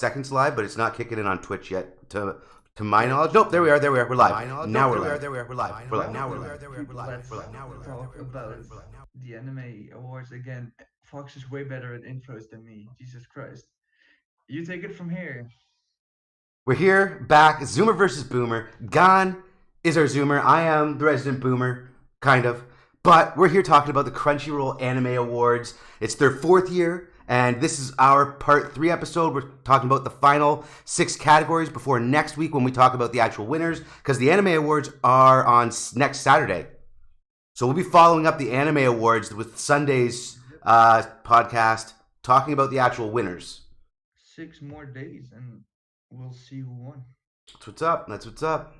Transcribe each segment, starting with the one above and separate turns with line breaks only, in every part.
seconds live, but it's not kicking in on Twitch yet. To my knowledge, nope. There we are. We're live. Now we're live. We're live. Now we're live.
Let's talk about the Anime Awards again. Fox is way better at intros than me. Jesus Christ. You take it from here.
We're here, back. Zoomer versus Boomer. Gan is our Zoomer. I am the resident Boomer, kind of. But we're here talking about the Crunchyroll Anime Awards. It's their 4th year, and this is our part 3 episode. We're talking about the final 6 categories before next week when we talk about the actual winners, because the Anime Awards are on next Saturday. So we'll be following up the Anime Awards with Sunday's podcast, talking about the actual winners.
6 more days, and we'll see who won.
That's what's up. That's what's up.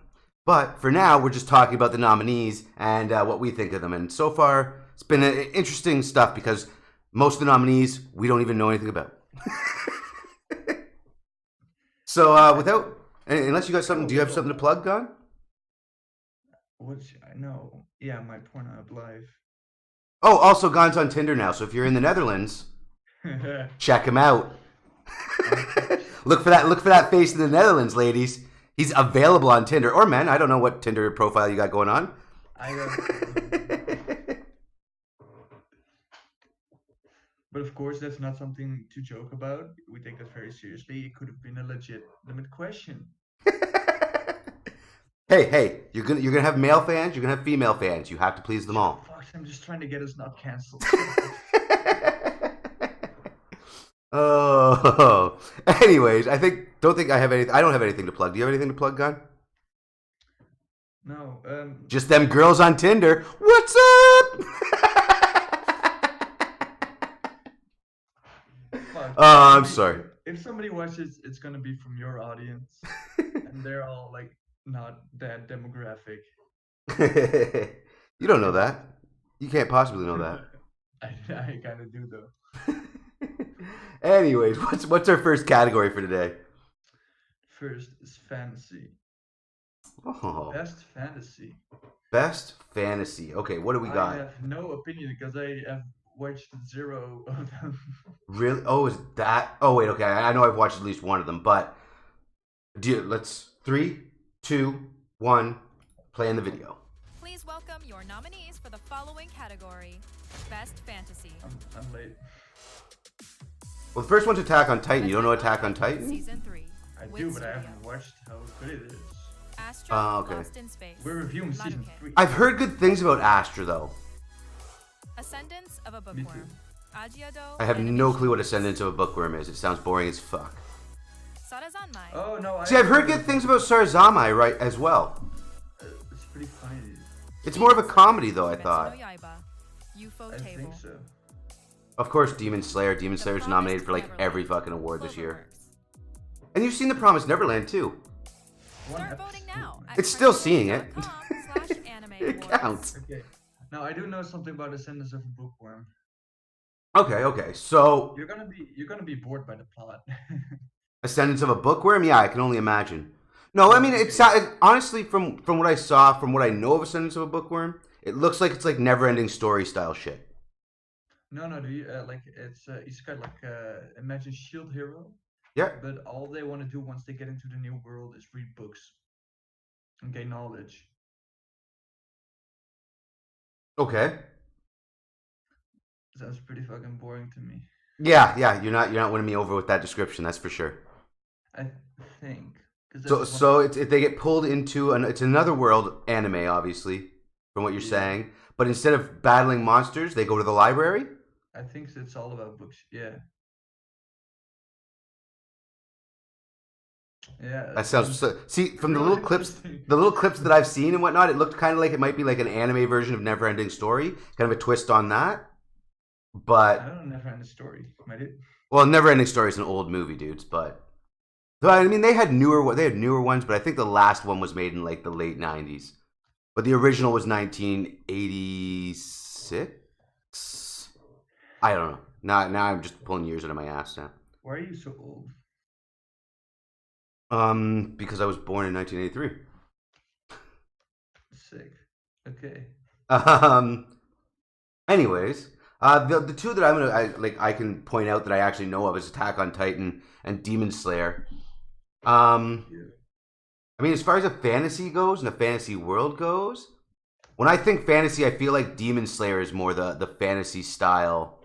But for now, we're just talking about the nominees and what we think of them. And so far, it's been interesting stuff because most of the nominees we don't even know anything about. So unless you got something, do you have something to plug, Gon?
No. Yeah, my Pornhub live.
Oh, also Gon's on Tinder now. So if you're in the Netherlands, check him out. Look for that face in the Netherlands, ladies. He's available on Tinder or men. I don't know what Tinder profile you got going on.
But of course, that's not something to joke about. We take that very seriously. It could have been a legitimate question.
Hey, you're gonna have male fans. You're gonna have female fans. You have to please them all.
Fuck, I'm just trying to get us not canceled.
Oh, anyways, I don't have anything to plug. Do you have anything to plug, Gon?
No.
Just them girls on Tinder. What's up?
Fuck.
I'm sorry.
If somebody watches, it's gonna be from your audience, and they're all like not that demographic.
You don't know that. You can't possibly know that.
I kind of do though.
Anyways, what's our first category for today?
First is fantasy.
Oh.
Best fantasy.
Best fantasy. Okay, what do we got?
I have no opinion because I have watched 0 of them.
Really? Oh, is that? Oh, wait. Okay, I know I've watched at least one of them, but let's 3, 2, 1, play in the video.
Please welcome your nominees for the following category: Best Fantasy.
I'm late.
Well, the first one's Attack on Titan. You don't know Attack on Titan?
Season 3.
I do, but I haven't watched how good it is.
Astra,
okay.
Lost in Space.
We're reviewing season 3.
I've heard good things about Astra, though.
Ascendance of a
Me
Bookworm.
too.
Agiado
I have no clue what Ascendance of a Bookworm is. It sounds boring as fuck.
Sarazanmai.
Oh no!
See, I've heard good things about Sarazanmai, right, as well.
It's pretty funny.
It's more of a comedy, though, I thought.
Metsu no Yaiba. UFO
I
Table.
think so.
Of course, Demon Slayer. Demon
The
Slayer's
Promised
nominated for, like,
Neverland.
every fucking award this year.
Cloverworks.
And you've seen The Promised Neverland, too.
Start voting now. at
It's still seeing it.
crunchyroll.com/anime
It
awards.
counts.
Okay. Now I do know something about Ascendance of a Bookworm.
Okay. So,
You're gonna be bored by the plot.
Ascendance of a Bookworm? Yeah, I can only imagine. No, I mean, honestly, from what I saw, from what I know of Ascendance of a Bookworm, it looks like it's like never-ending story style shit.
No, do you like it's isekai like imagine Shield Hero,
Yeah.
but all they want to do once they get into the new world is read books and gain knowledge.
Okay.
Sounds pretty fucking boring to me.
Yeah. You're not winning me over with that description. That's for sure.
I think.
So if they get pulled into it's another world anime, obviously, from what you're saying. But instead of battling monsters, they go to the library.
I think it's all about books. Yeah. Yeah.
That sounds see from the
really
little clips that I've seen and whatnot. It looked kind of like it might be like an anime version of Neverending Story, kind of a twist on that.
I
But
don't never end the story. Might it?
well, Neverending Story is an old movie, dudes. But I mean, they had newer ones, but I think the last one was made in like the late '90s. But the original was 1986. I don't know. Now I'm just pulling years out of my ass now.
Why are you so old?
Because I was born in 1983.
Sick. Okay.
Anyways, The two that I can point out that I actually know of is Attack on Titan and Demon Slayer.
Yeah.
I mean, as far as a fantasy goes and a fantasy world goes, when I think fantasy, I feel like Demon Slayer is more the fantasy style.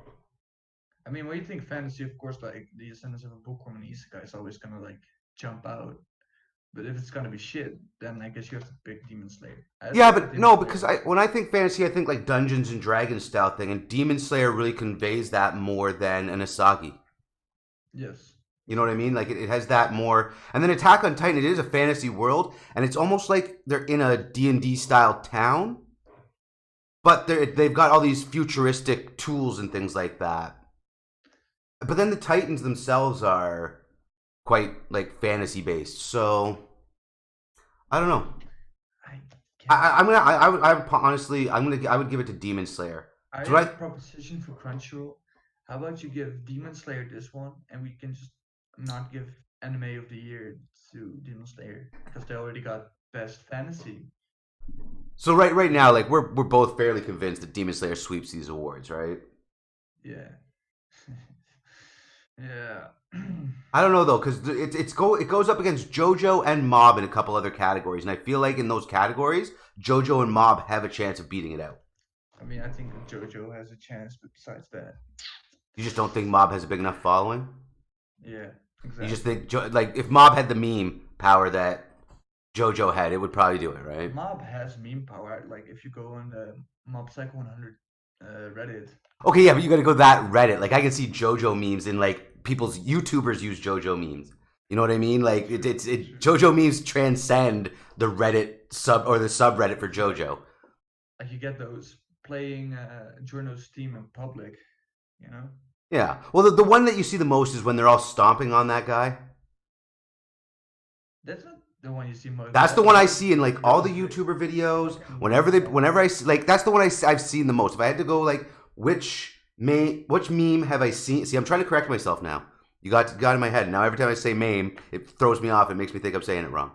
I mean, when you think fantasy, of course, like the Ascendance of a Bookworm and Isekai is always gonna like jump out. But if it's gonna be shit, then I guess you have to pick Demon Slayer. I
Yeah,
still like
but
Demon
no,
Slayer.
because when I think fantasy, I think like Dungeons and Dragons style thing, and Demon Slayer really conveys that more than an Asagi.
Yes.
You know what I mean? Like it has that more. And then Attack on Titan, it is a fantasy world, and it's almost like they're in a D&D style town, but they've got all these futuristic tools and things like that. But then the Titans themselves are quite like fantasy based. So I don't know.
I
I'm gonna. I would honestly. I would give it to Demon Slayer.
I
That's
have
what
a proposition for Crunchyroll. How about you give Demon Slayer this one, and we can just not give Anime of the Year to Demon Slayer because they already got Best Fantasy.
So right now, like we're both fairly convinced that Demon Slayer sweeps these awards, right?
Yeah. Yeah.
I don't know though, because it goes up against JoJo and Mob in a couple other categories, and I feel like in those categories, JoJo and Mob have a chance of beating it out.
I mean, I think JoJo has a chance, but besides that,
You just don't think Mob has a big enough following.
yeah,
You
exactly.
just think like if Mob had the meme power that JoJo had, it would probably do it, right?
Mob has meme power. Like if you go on the Mob Psycho 100 Reddit,
Okay, yeah, but you got to go that Reddit. Like I can see JoJo memes and like people's YouTubers use JoJo memes. You know what I mean? Like
True,
JoJo memes transcend the Reddit sub or the subreddit for JoJo.
like you get those playing Journo's team in public, you know?
Yeah. Well, the one that you see the most is when they're all stomping on that guy.
That's not the one you see most.
That's the one I see in like all the YouTuber videos. Whenever I see, like that's the one I've seen the most. If I had to go like which meme have I seen? See, I'm trying to correct myself now. You got in my head. Now every time I say meme, it throws me off. It makes me think I'm saying it wrong.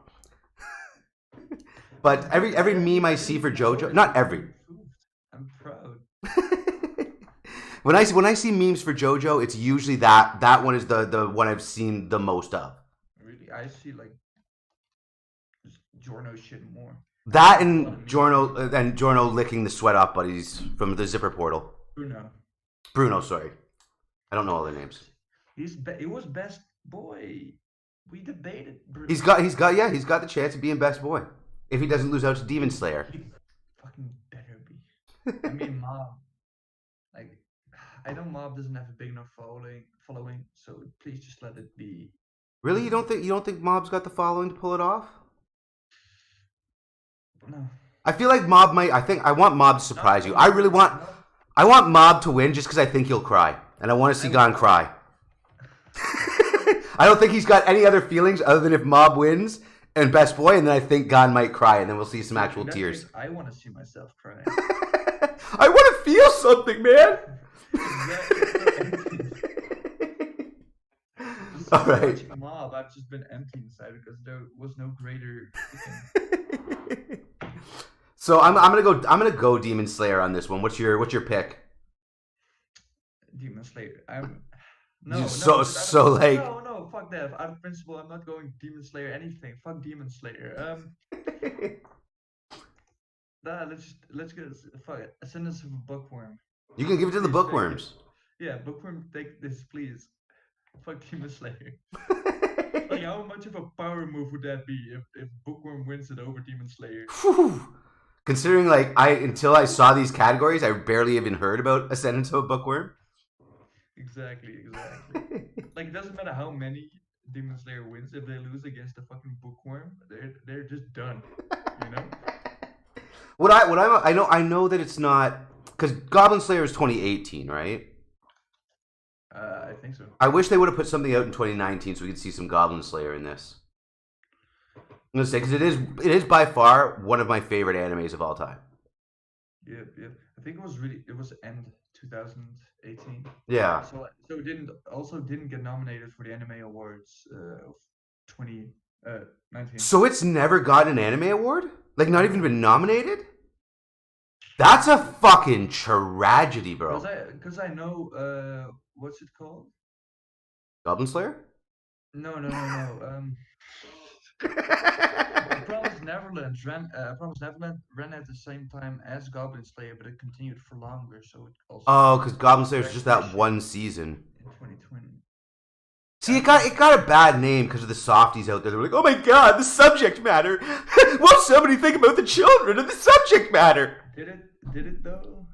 But every meme I see for JoJo, not every.
I'm proud.
When I see memes for JoJo, it's usually that one is the one I've seen the most of.
Really, I see like just Journo shit more.
That and Giorno licking the sweat off buddies from the zipper portal. Bruno, sorry. I don't know all their names.
It was best boy. We debated Bruno.
He's got the chance of being best boy. If he doesn't lose out to Demon Slayer.
He fucking better be. I mean Mob. Like I know Mob doesn't have a big enough following, so please just let it be.
Really? You don't think Mob's got the following to pull it off?
No.
I feel like Mob might. I want Mob to surprise you. I want Mob to win just because I think he'll cry, and I want to see Gon cry. I don't think he's got any other feelings other than if Mob wins and Best Boy, and then I think Gon might cry, and then we'll see some actual tears.
I want to see myself crying.
I want to feel something, man. All right.
Watching Mob, I've just been empty inside because there was no greater.
So I'm gonna go Demon Slayer on this one. What's your pick?
Demon Slayer.
No,
fuck that. Out of principle, I'm not going Demon Slayer anything. Fuck Demon Slayer. Let's get fuck it. Ascendance of a Bookworm.
You can give it to the Bookworms.
Yeah, Bookworm, take this, please. Fuck Demon Slayer. Like, how much of a power move would that be if Bookworm wins it over Demon Slayer?
Whew. Considering, like, until I saw these categories, I barely even heard about Ascendance of a Bookworm.
Exactly. Like, it doesn't matter how many Demon Slayer wins, if they lose against the fucking Bookworm, they're just done. You know?
I know that it's not because Goblin Slayer is 2018, right?
I think so.
I wish they would have put something out in 2019 so we could see some Goblin Slayer in this. I'm gonna say because it is by far one of my favorite animes of all time.
Yeah. I think it was end 2018.
Yeah.
So it didn't get nominated for the Anime Awards of 2019.
So it's never got an anime award? Like not even been nominated? That's a fucking tragedy, bro.
Because I know what's it called?
Goblin Slayer?
No. Promised Neverland ran at the same time as Goblin Slayer, but it continued for longer, so it also
Oh,
got
because Goblin Slayer is just that
recognition
one season.
in 2020.
See, it got a bad name because of the softies out there. They're like, oh my god, the subject matter. Will somebody think about the children and the subject matter?
Did it though?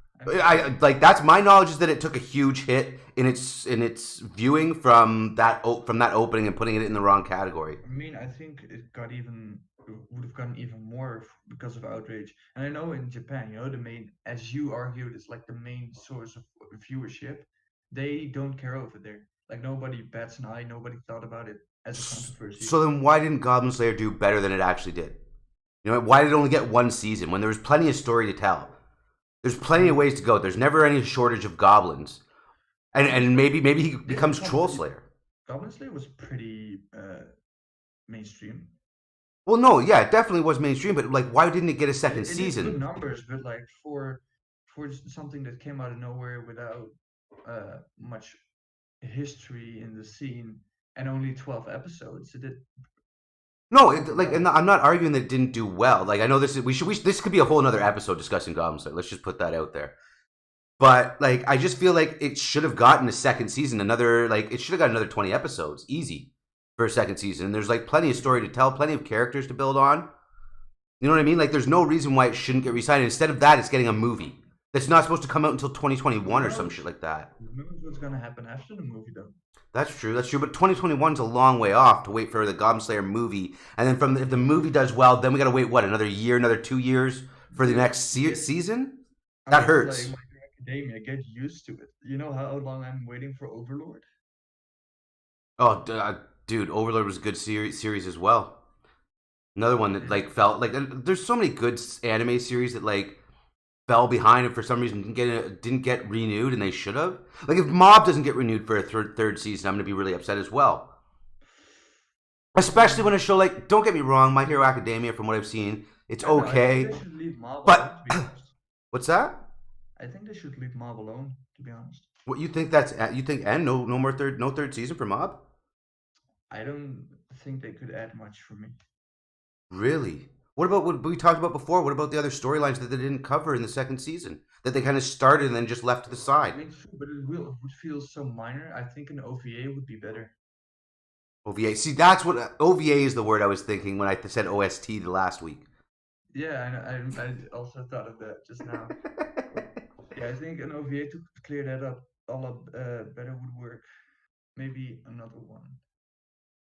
I like that's my knowledge is that it took a huge hit in its viewing from that opening and putting it in the wrong category.
I mean, I think it would have gotten even more because of outrage. And I know in Japan, the main, as you argued, is like the main source of viewership. They don't care over there. Like nobody bats an eye. Nobody thought about it as a controversy.
So then, why didn't Goblin Slayer do better than it actually did? Why did it only get one season when there was plenty of story to tell? There's plenty of ways to go. There's never any shortage of goblins, and maybe he becomes Troll Slayer.
Goblin Slayer was pretty mainstream.
Well, no, yeah, it definitely was mainstream, but like, why didn't it get a second season?
It did good numbers, but like for something that came out of nowhere without much history in the scene and only 12 episodes, it did.
No, and I'm not arguing that it didn't do well. Like, I know this could be a whole another episode discussing Goblin Slayer. Let's just put that out there. But like, I just feel like it should have gotten a second season. It should have got another 20 episodes, easy, for a second season. And there's like plenty of story to tell, plenty of characters to build on. You know what I mean? Like, there's no reason why it shouldn't get re-signed. Instead of that, it's getting a movie that's not supposed to come out until 2021 or some shit like that.
Who knows what's gonna happen after the movie, though?
That's true. But 2021 is a long way off to wait for the Goblin Slayer movie, and then if the movie does well, then we gotta wait another year, another 2 years for the next season. That hurts.
Like My Hero Academia, get used to it. You know how long I'm waiting for Overlord?
Oh, dude, Overlord was a good series as well. Another one that like felt like there's so many good anime series that like fell behind and for some reason didn't get renewed, and they should have. Like, if Mob doesn't get renewed for a third season, I'm gonna be really upset as well. Especially when a show like, don't get me wrong, My Hero Academia, from what I've seen, it's okay.
I think they should leave Mob
But
alone, to be honest.
What's that?
I think they should leave Mob alone, to be honest.
What you think and no third season for Mob?
I don't think they could add much for me.
Really? What about what we talked about before? What about the other storylines that they didn't cover in the second season? That they kind of started and then just left to the side?
I mean, true, but it would feel so minor. I think an OVA would be better.
OVA. See, that's what OVA is the word I was thinking when I said OST the last week.
Yeah, I also thought of that just now. Yeah, I think an OVA to clear that up all up better would work. Maybe another one.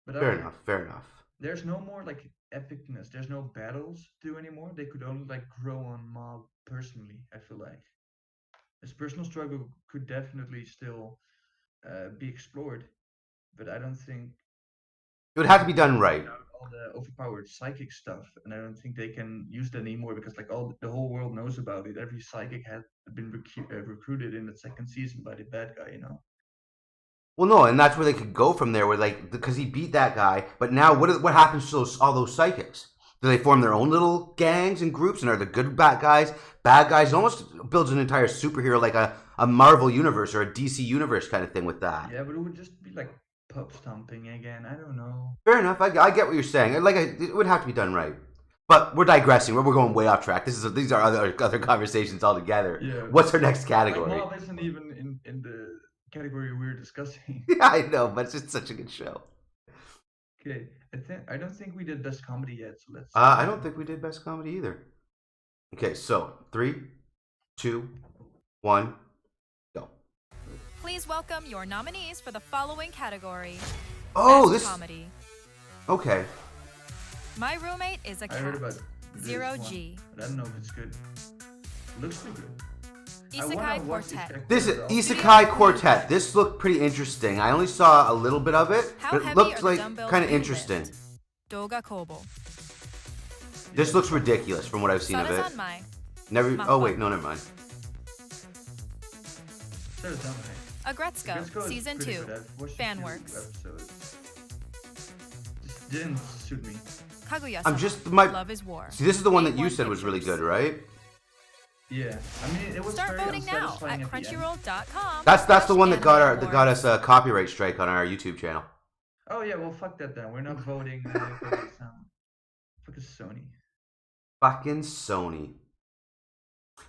But
Fair enough.
There's no more like epicness. There's no battles to do anymore. They could only like grow on Mob personally. I feel like his personal struggle could definitely still be explored, but I don't think
it would have to be done right.
All the overpowered psychic stuff, and I don't think they can use that anymore because like the whole world knows about it. Every psychic had been recruited in the second season by the bad guy,
Well, no, and that's where they could go from there, where like because he beat that guy. But now, what happens to all those psychics? Do they form their own little gangs and groups, and are the good bad guys? It almost builds an entire superhero, like a Marvel universe or a DC universe kind of thing with that.
Yeah, but it would just be like pub stomping again. I don't know.
Fair enough. I get what you're saying. It would have to be done right. But we're digressing. We're going way off track. These are other conversations altogether.
Yeah.
What's our next category?
Like, Mob isn't even in the category we're discussing.
Yeah, I know, but it's just such a good show.
Okay, I don't think we did best comedy yet, so let's.
I don't think we did best comedy either. Okay, so 3, 2, 1, go.
Please welcome your nominees for the following category.
Oh,
Best
this
comedy.
Okay.
My Roommate is a
I
Cat.
heard about
Zero
this
G.
one, but I don't know if it's good. It looks pretty good.
Isekai Quartet.
This is Isekai Quartet. This looked pretty interesting. I only saw a little bit of it,
How
but it
heavy
looked
are the
like
dumbbells
kind of
you
interesting.
lift? Doga Kobo.
This looks ridiculous from what I've seen of it.
Sarazanmai.
Never.
Mappa.
Oh wait, no, never mind.
Agretzko, Season 2. Fan works.
Just didn't suit me.
Kaguya.
I'm just
Love is War.
See, this is the one that you
A1
said was really
Pictures.
good, right?
Yeah, I mean it was
Start
very
voting now
unsatisfying
at
at the end.
Crunchyroll.com.
That's the one that got
Anime
us a copyright strike on our YouTube channel.
Oh yeah, well fuck that then. We're not voting Kaguya-sama. Fuck Sony.
Fucking Sony.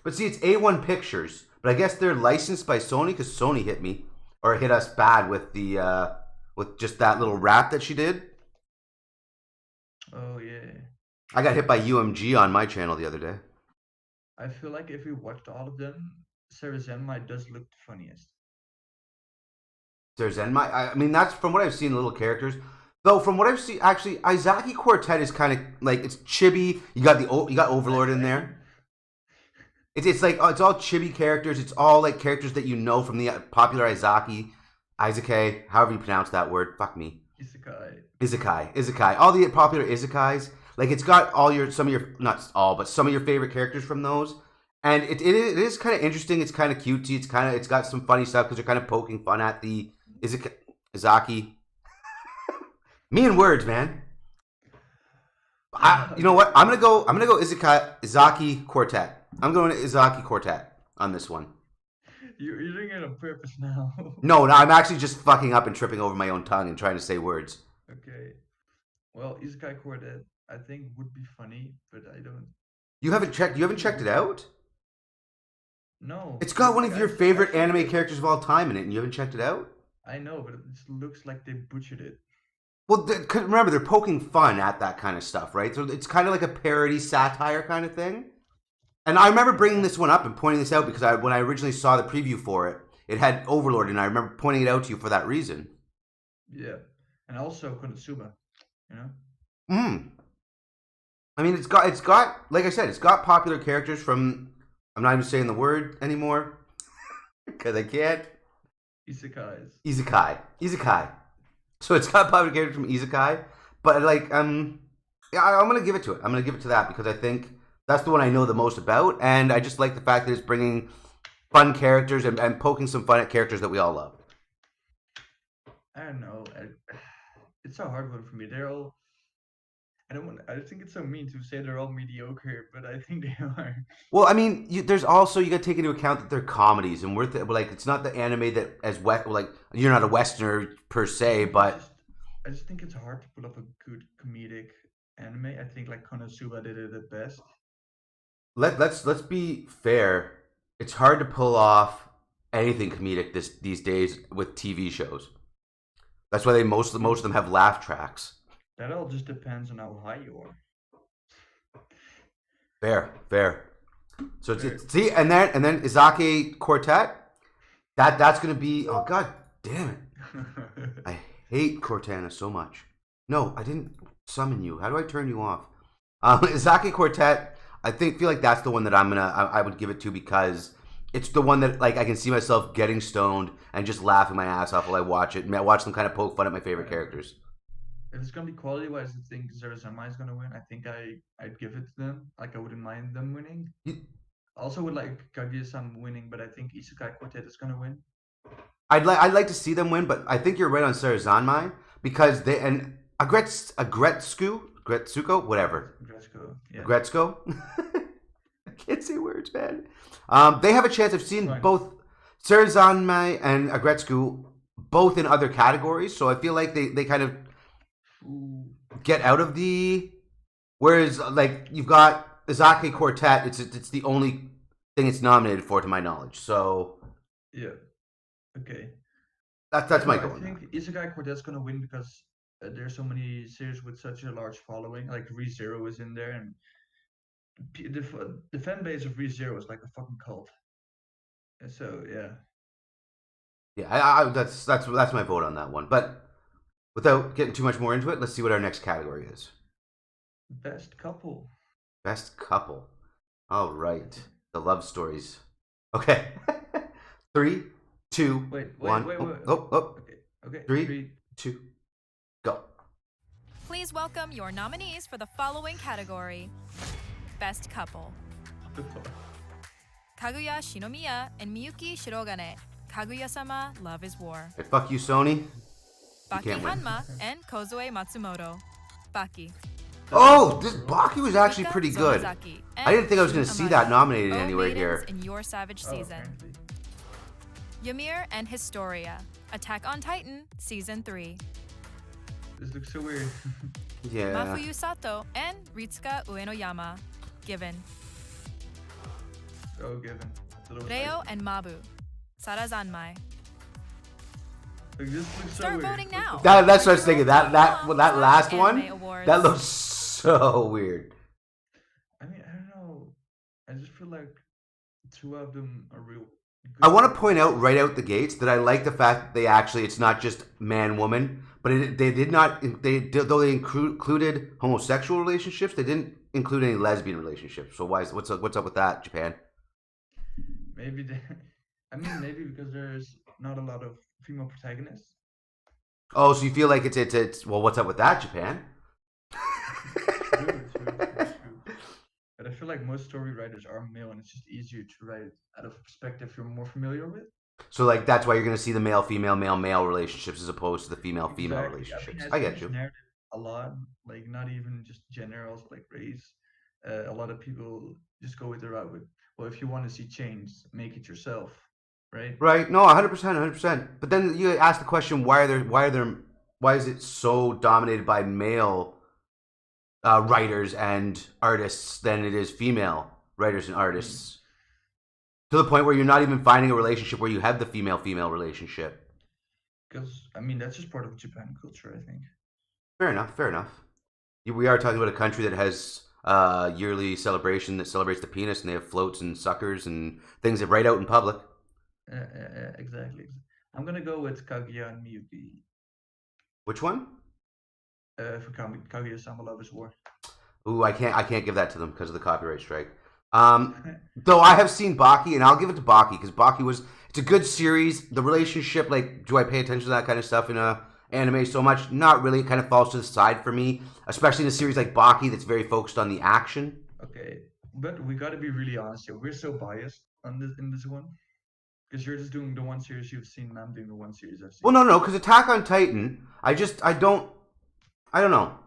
But see, it's A1 Pictures, but I guess they're licensed by Sony because Sony hit me or hit us bad with the with just that little rap that she did.
Oh yeah.
I got hit by UMG on my channel the other day.
I feel like if we watched all of them, Sarah Zenmai does look the funniest.
There's Enmai. I mean, that's from what I've seen. Little characters, though. From what I've seen, actually, Izaki Quartet is kind of like it's chibi. You got Overlord in there. It's like it's all chibi characters. It's all like characters that you know from the popular Izake, however you pronounce that word. Fuck me. Isekai. All the popular Isekais. Like it's got some of your not all, but some of your favorite characters from those. And it is kind of interesting. It's kind of cutesy. It's got some funny stuff because they're kind of poking fun at the Izaki. Me and words, man. You know what? I'm gonna go Izaki Quartet. I'm going to Izaki Quartet on this one.
You're doing it on purpose now.
No, I'm actually just fucking up and tripping over my own tongue and trying to say words.
Okay. Well, Isekai Quartet, I think would be funny, but I don't.
You haven't checked it out?
No.
It's got one of your favorite
I
anime characters of all time in it, and you haven't checked it out?
I know, but it just looks like they butchered it.
Well, remember, they're poking fun at that kind of stuff, right? So it's kind of like a parody satire kind of thing. And I remember bringing this one up and pointing this out because when I originally saw the preview for it, it had Overlord, and I remember pointing it out to you for that reason.
Yeah. And also Konosuba, you know?
I mean, it's got, like I said, it's got popular characters from, I'm not even saying the word anymore because I can't. Isekai. So it's got popular characters from Isekai, but like, yeah, I'm gonna give it to it. I'm gonna give it to that because I think that's the one I know the most about, and I just like the fact that it's bringing fun characters and poking some fun at characters that we all love.
I don't know. It's a hard one for me. They're all. I think it's so mean to say they're all mediocre, but I think they are.
Well, I mean, there's also you got to take into account that they're comedies, and like it's not the anime that like you're not a Westerner per se, but
I just think it's hard to pull up a good comedic anime. I think like Konosuba did it at best.
Let's be fair. It's hard to pull off anything comedic these days with TV shows. That's why most of them have laugh tracks.
That all just depends on how high you are.
Fair. So see, and then Izaki Quartet. That's gonna be. Oh god damn it! I hate Cortana so much. No, I didn't summon you. How do I turn you off? Izaki Quartet. I feel like that's the one that I would give it to because it's the one that like I can see myself getting stoned and just laughing my ass off while I watch it. And I watch them kind of poke fun at my favorite characters.
If it's gonna be quality wise, I think Zerozama is gonna win. I think I'd give it to them. Like I wouldn't mind them winning. Also would like Kaguya-sama winning, but I think Isekai Quartet is gonna win.
I'd like to see them win, but I think you're right on Sarazanmai because they and Agretsuko, whatever. Agretsuko. I can't say words, man. They have a chance. I've seen both Sarazanmai and Agretsuko both in other categories, so I feel like they kind of get out of the. Whereas, like you've got Izaki Quartet, it's the only thing it's nominated for, to my knowledge. So
yeah, okay.
That's my goal.
I think Isekai Quartet's gonna win because there's so many series with such a large following. Like ReZero is in there, and the fan base of ReZero is like a fucking cult. And so yeah.
Yeah, that's my vote on that one. But without getting too much more into it, let's see what our next category is.
Best couple.
Best couple. All right. The love stories. Okay. 3, 2, 1.
Wait.
Oh.
Okay.
3, 2, go.
Please welcome your nominees for the following category. Best couple. Kaguya Shinomiya and Miyuki Shirogane. Kaguya-sama, Love is War.
Hey, fuck you, Sony.
Baki Hanma and Kozue Matsumoto. Baki.
Oh, this Baki was actually
Rika
pretty good.
Somizaki,
I didn't think I was going to
and
see
Amaya,
that nominated
O
anywhere
Maidens
here.
in Your Savage
Oh,
Season.
apparently.
Ymir and Historia, Attack on Titan, Season 3.
This looks so weird.
Yeah.
Mafuyu Sato and Ritsuka Uenoyama, Given.
So given.
Reo and Mabu, Sarazanmai.
Like, this looks so
Start
weird.
voting now.
That's what I was thinking. That last
Anime
one,
Awards.
that looks so weird.
I mean, I don't know. I just feel like two of them are real.
I want to point out right out the gates that I like the fact that it's not just man woman, but they did not though they included homosexual relationships, they didn't include any lesbian relationships. So what's up with that, Japan?
Maybe maybe because there's not a lot of female protagonists.
Oh, so you feel like it's well, what's up with that, Japan?
True. But I feel like most story writers are male, and it's just easier to write out of a perspective you're more familiar with.
So like that's why you're going to see the male female male male relationships as opposed to the female female
Exactly.
relationships.
As
I get
much
you.
narrative a lot, like not even just gender, also like race. A lot of people just go with the route with, well, if you want to see change, make it yourself, right?
Right? No, 100%, 100%. But then you ask the question, why is it so dominated by male writers and artists than it is female writers and artists? To the point where you're not even finding a relationship where you have the female-female relationship.
Because I mean that's just part of Japan culture, I think.
Fair enough. We are talking about a country that has yearly celebration that celebrates the penis, and they have floats and suckers and things that right out in public.
Exactly. I'm gonna go with Kaguya and Miyuki.
Which one?
For Kaguya-sama Love is War.
Ooh, I can't give that to them because of the copyright strike. Though I have seen Baki, and I'll give it to Baki because it's a good series. The relationship, like, do I pay attention to that kind of stuff in a anime so much? Not really. It kind of falls to the side for me, especially in a series like Baki that's very focused on the action.
Okay, but we got to be really honest here. We're so biased on this one because you're just doing the one series you've seen, and I'm doing the one series I've seen.
Well, no, because Attack on Titan, I don't know.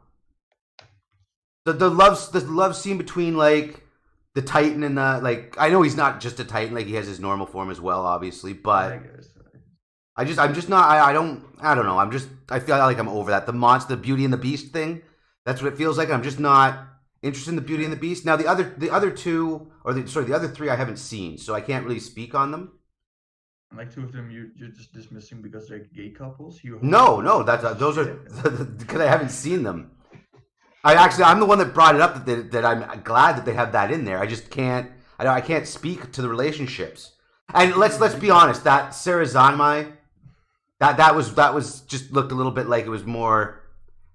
The love scene between like the Titan and the like. I know he's not just a Titan; like he has his normal form as well, obviously. But
I guess.
I'm just not. I don't know. I feel like I'm over that. The Beauty and the Beast thing. That's what it feels like. I'm just not interested in the Beauty and the Beast. Now the other two, the other three, I haven't seen, so I can't really speak on them.
And like two of them, you're just dismissing because they're gay couples.
No, those are because I haven't seen them. I'm the one that brought it up that I'm glad that they have that in there. I just can't. I can't speak to the relationships. And let's be honest. That Sarah Zanmai, that was just looked a little bit like it was more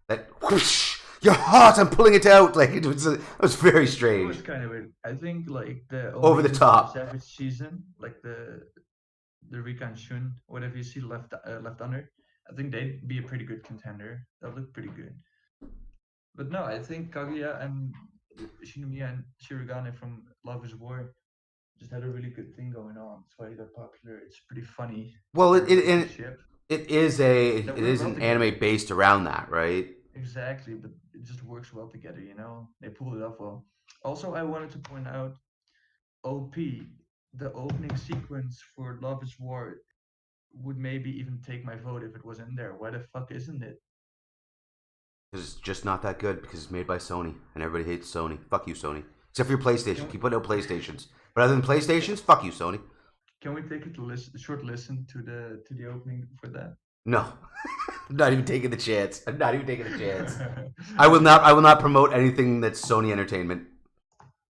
that whoosh, your heart. I'm pulling it out. Like it was very
It
strange.
was kind of weird. I think like the
Over the top.
Savage season, like the Rika and Shun, whatever you see left under. I think they'd be a pretty good contender. That looked pretty good. But no, I think Kaguya and Shinomiya and Shirogane from Love is War just had a really good thing going on. That's why they got popular. It's pretty funny.
Well, it
relationship.
is an anime based around that, right?
Exactly, but it just works well together, you know? They pulled it off well. Also, I wanted to point out OP, the opening sequence for Love is War would maybe even take my vote if it was in there. Why the fuck isn't it?
Because it's just not that good because it's made by Sony and everybody hates Sony. Fuck you, Sony. Except for your PlayStation. Keep putting out PlayStations. But other than PlayStations, fuck you, Sony.
Can we take a short listen to the opening for that?
No. I'm not even taking the chance. I will not promote anything that's Sony Entertainment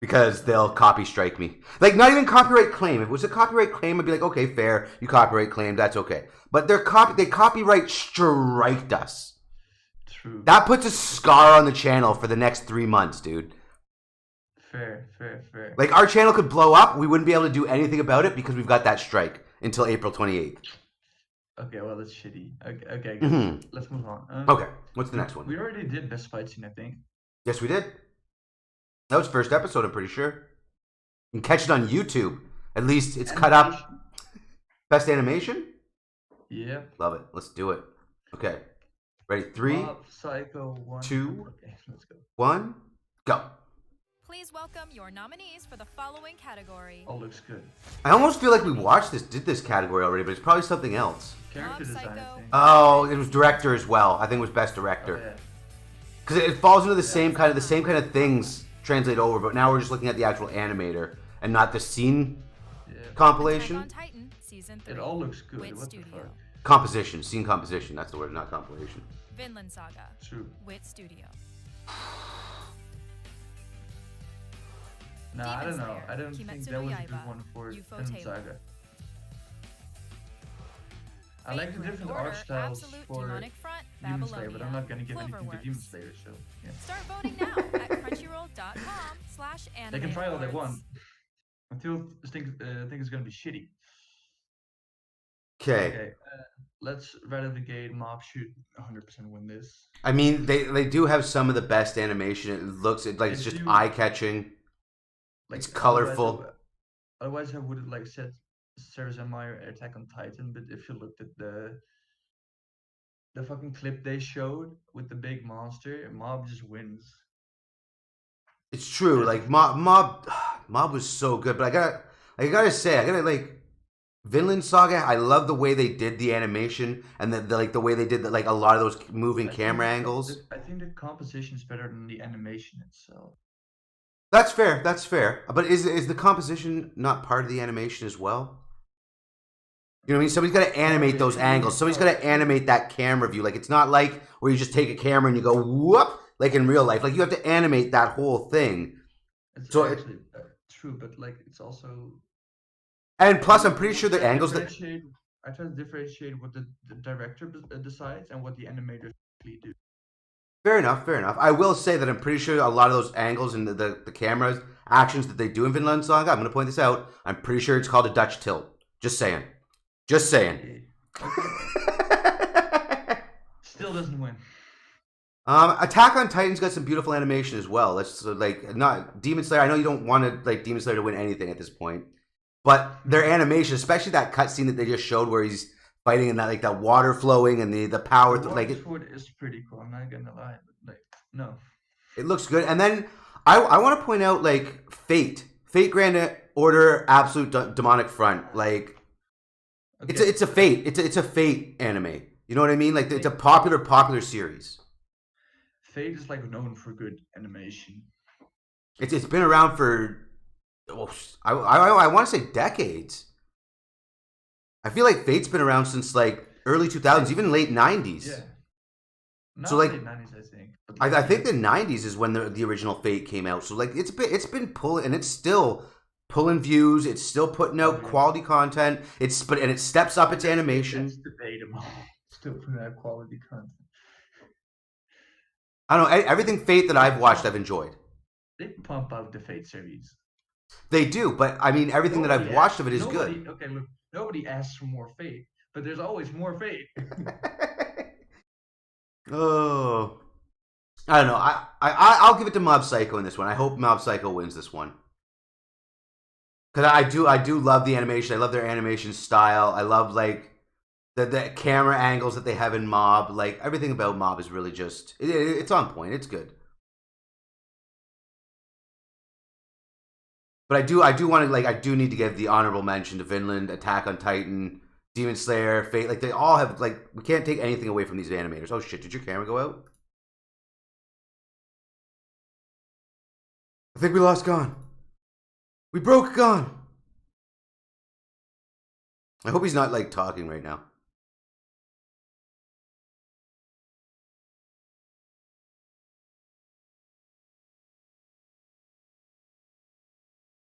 because they'll copy strike me. Like not even copyright claim. If it was a copyright claim, I'd be like, okay, fair. You copyright claim, that's okay. But they copyright striked us.
True.
That puts a scar on the channel for the next 3 months, dude.
Fair.
Like our channel could blow up. We wouldn't be able to do anything about it because we've got that strike until April 28th.
Okay, well that's shitty. Okay,
Mhm.
Let's move on.
Okay, what's the next one?
We already did best fight scene, I think.
Yes, we did. That was first episode, I'm pretty sure. You can catch it on YouTube. At least it's cut up. Best animation?
Yeah.
Love it. Let's do it. Okay. Ready? 3,
Mob Psycho 1.
2,
Okay, let's go.
1, go.
Please welcome your nominees for the following category.
All looks good.
I almost feel like we did this category already, but it's probably something else.
Character
Mob
design, I
Psycho.
think.
Oh, it was director as well. I think it was best
Oh,
director.
yeah.
Because it falls into the same kind of things translate over, but now we're just looking at the actual animator and not the scene
Yeah.
compilation.
Attack on Titan, Season 3.
It all looks good.
Wit
What
Studio.
the fuck?
Composition, scene composition. That's the word, not compilation.
Vinland Saga.
True.
Wit Studio.
Nah, I
Demon
don't know.
Slayer,
I don't
Kimetsu
think
no
that was a
Yaiba,
good one for
UFO
Vinland
Taylor.
Saga. I like the
Grand
different
Order,
art styles
Absolute
for
Demonic Front,
Demon Slayer, but I'm not gonna give anything to
Cloverworks.
Demon Slayer, so yeah.
Start voting now at crunchyroll.com/anime.
They can try all they
awards.
want. Until think it's gonna be shitty.
Okay.
Okay, let's right out of the gate. Mob should 100% win this.
I mean, they do have some of the best animation. It looks like it's just eye catching.
Like,
It's colorful.
Otherwise, I would have like said Sarah Meyer Attack on Titan, but if you looked at the fucking clip they showed with the big monster, Mob just wins.
It's true. Like Mob was so good, but I gotta say, like Vinland Saga. I love the way they did the animation and the way they did like a lot of those moving camera angles.
I think the composition is better than the animation itself.
That's fair. That's fair. But is the composition not part of the animation as well? You know what I mean? Somebody's got to animate those angles. Somebody's got to animate that camera view. Like, it's not like where you just take a camera and you go whoop, like in real life. Like, you have to animate that whole thing.
It's
So
actually true, but like it's also.
And plus, I'm pretty sure the angles that.
I try to differentiate what the director decides and what the animators actually do.
Fair enough, fair enough. I will say that I'm pretty sure a lot of those angles and the cameras, actions that they do in Vinland Saga, I'm going to point this out, I'm pretty sure it's called a Dutch tilt. Just saying. Just saying.
Okay. Still doesn't win.
Attack on Titan's got some beautiful animation as well. Let's not Demon Slayer. I know you don't want to like Demon Slayer to win anything at this point, but their animation, especially that cutscene that they just showed where he's fighting and that water flowing and the power,
Sword is pretty cool. I'm not gonna lie, but like no,
it looks good. And then I want to point out like Fate Grand Order, Absolute Demonic Front. Like it's a Fate. It's a Fate anime. You know what I mean? Like it's a popular series.
Fate is like known for good animation.
It's been around for I want to say decades. I feel like Fate's been around since like early 2000s, even late 90s.
Yeah. Not
So like
late 90s, I think. But
I think the 90s is when the original Fate came out. So like it's been pulling, and it's still pulling views. It's still putting out quality content. It steps up its animation.
It's debatable. Still putting out quality content.
I don't know, everything Fate that I've watched, I've enjoyed.
They pump out the Fate series.
They do, but I mean everything that I've watched of it is good.
Okay, look, nobody asks for more Fate, but there's always more Fate.
Oh, I don't know. I'll give it to Mob Psycho in this one. I hope Mob Psycho wins this one because I do love the animation. I love their animation style. I love like the camera angles that they have in Mob. Like everything about Mob is really just it's on point. It's good. But I do want to I do need to give the honorable mention to Vinland, Attack on Titan, Demon Slayer, Fate. Like they all have we can't take anything away from these animators. Oh shit! Did your camera go out? I think we lost Gon. We broke Gon. I hope he's not talking right now.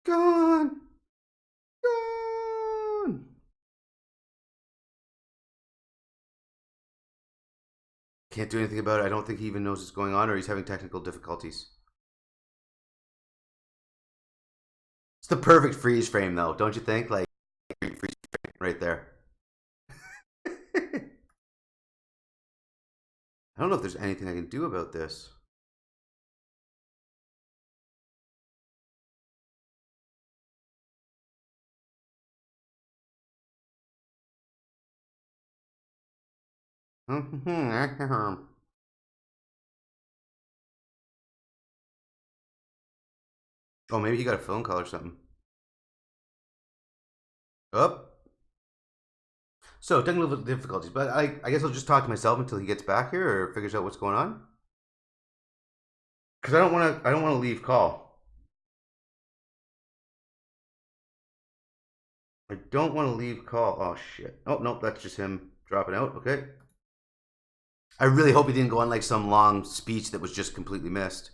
Gone. Can't do anything about it. I don't think he even knows what's going on, or he's having technical difficulties. It's the perfect freeze frame, though, don't you think? Like, freeze frame right there. I don't know if there's anything I can do about this. Oh, maybe he got a phone call or something. Oh. So, technical difficulties, but I guess I'll just talk to myself until he gets back here or figures out what's going on. Because I don't want to leave call. I don't want to leave call. Oh, shit. Oh, nope, that's just him dropping out. Okay. I really hope he didn't go on like some long speech that was just completely missed.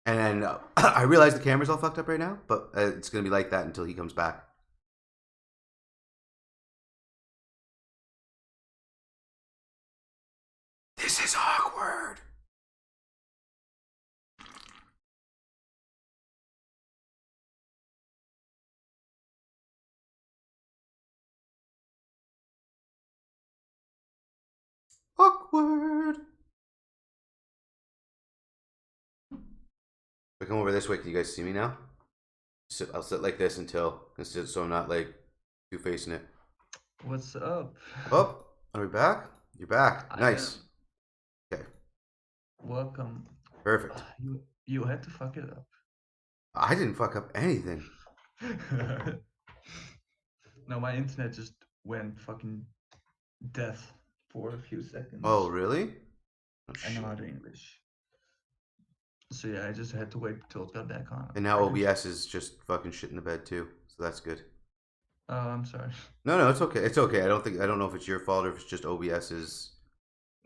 And then I realize the camera's all fucked up right now, but it's going to be like that until he comes back. This is awkward. Awkward. If I come over this way, can you guys see me now? I'll sit like this until, so I'm not like two-facing it.
What's up?
Oh, are we back? You're back. Nice. Okay.
Welcome.
Perfect.
You had to fuck it up.
I didn't fuck up anything.
No, my internet just went fucking death for a few seconds.
Oh, really? Oh,
I know how to English. So yeah, I just had to wait till it got back on.
And now OBS is just fucking shit in the bed too, so that's good.
Oh, I'm sorry.
No, it's okay. It's okay. I don't know if it's your fault or if it's just OBS is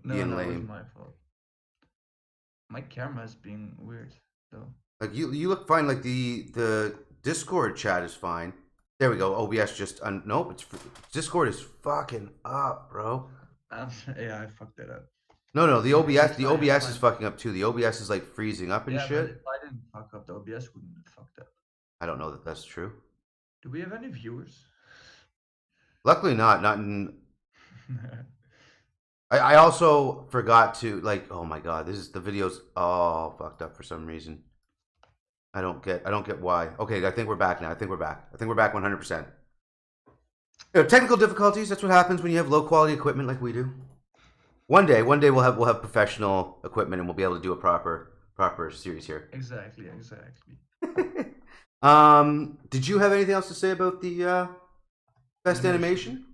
being lame.
It's my fault. My camera is being weird though.
Like you look fine. Like the Discord chat is fine. There we go. OBS just nope. Discord is fucking up, bro.
Yeah, I fucked that up.
No. The OBS is fucking up too. The OBS is like freezing up and
yeah,
shit.
But if I didn't fuck up, the OBS wouldn't have fucked up.
I don't know that that's true.
Do we have any viewers?
Luckily not. Not in. I also forgot to like. Oh my god, the video's all fucked up for some reason. I don't get why. Okay, I think we're back now. I think we're back 100%. Technical difficulties. That's what happens when you have low quality equipment like we do. One day we'll have professional equipment and we'll be able to do a proper series here.
Exactly.
Did you have anything else to say about the best animation?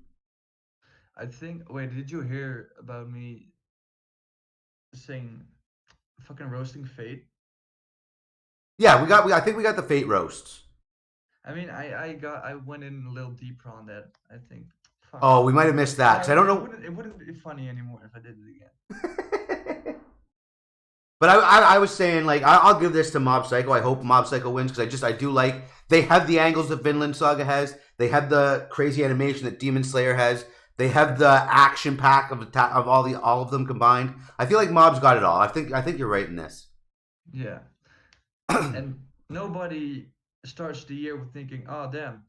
I think. Wait, did you hear about me saying fucking roasting Fate?
Yeah, I think we got the Fate roasts.
I mean, I went in a little deeper on that. I think. Fuck.
Oh, we might have missed that. 'Cause I don't know.
It wouldn't be funny anymore if I did it again.
But I was saying, like, I'll give this to Mob Psycho. I hope Mob Psycho wins because I do like they have the angles that Vinland Saga has. They have the crazy animation that Demon Slayer has. They have the action pack of all of them combined. I feel like Mob's got it all. I think you're right in this.
Yeah. And nobody starts the year with thinking, "Oh damn,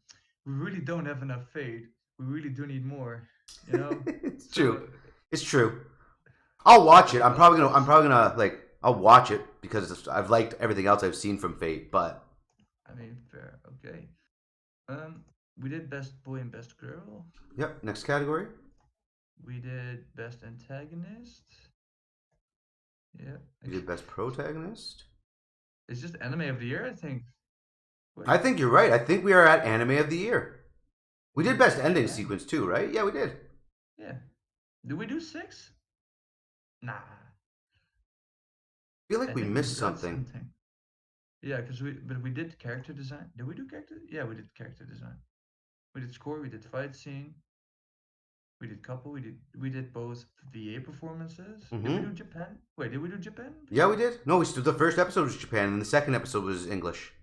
we really don't have enough Fate. We really do need more." You know.
It's true. It's true. I'll watch it. I'm probably gonna like. I'll watch it because I've liked everything else I've seen from Fate. But
I mean, fair. Okay. We did best boy and best girl.
Yep. Next category.
We did best antagonist. Yeah.
We did best protagonist.
It's just anime of the year, I think. Wait.
I think you're right. I think we are at anime of the year. We did best ending sequence too, right? Yeah, we did.
Yeah. Did we do 6? Nah. I
feel like we missed something.
Yeah, but we did character design. Did we do character? Yeah, we did character design. We did score. We did fight scene. We did couple. We did both VA performances. Did we do Japan? Wait, did we do Japan?
Yeah, we did. No, the first episode was Japan, and the second episode was English.